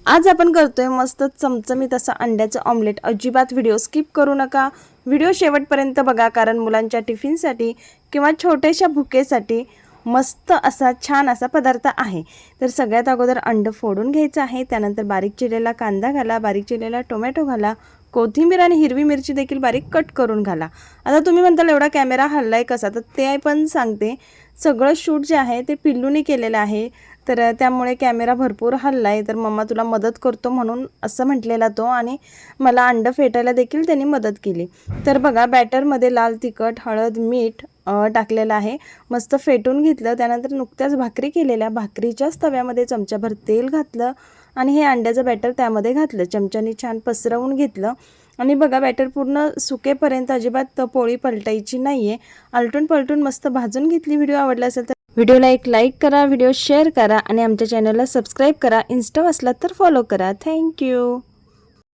आज आपण करतोय मस्त चमचमीत असं अंड्याचं ऑमलेट। अजिबात व्हिडिओ स्किप करू नका, व्हिडिओ शेवटपर्यंत बघा, कारण मुलांच्या टिफिनसाठी किंवा छोट्याशा भुकेसाठी मस्त असा छान असा पदार्थ आहे। तर सगळ्यात अगोदर अंड फोडून घ्यायचं आहे, त्यानंतर बारीक चिरलेला कांदा घाला, बारीक चिरलेला टोमॅटो घाला, कोथिंबीर आणि हिरवी मिरची देखील बारीक कट करून घाला। आता तुम्ही म्हणताल एवढा कॅमेरा हल्लाय कसा, तर ते पण सांगते। सगळं शूट जे आहे ते पिल्लूनी केलेलं आहे, तर त्यामुळे कॅमेरा भरपूर हल्लाय। तर मम्मा तुला मदत करतो म्हणून असं म्हटलेला तो, आणि मला अंड फेटायला देखील त्यांनी मदत केली। तर बघा, बॅटरमध्ये लाल तिखट, हळद, मीठ टाकलेलं आहे, मस्त फेटून घेतलं। त्यानंतर नुकत्याच भाकरी केलेल्या भाकरीच्याच तव्यामध्ये चमचाभर तेल घातलं आणि हे अंड्याचं बॅटर त्यामध्ये घातलं, चमच्याने छान पसरवून घेतलं। आणि बघा, बॅटर पूर्ण सुकेपर्यंत अजिबात पोळी पलटायची नाहीये, आलटून पलटून मस्त भाजून घेतली। व्हिडिओ आवडला असेल तर व्हिडिओला एक लाईक करा, व्हिडिओ शेअर करा आणि आमच्या चॅनलला सबस्क्राईब करा। इन्स्टा असला तर फॉलो करा। थँक्यू।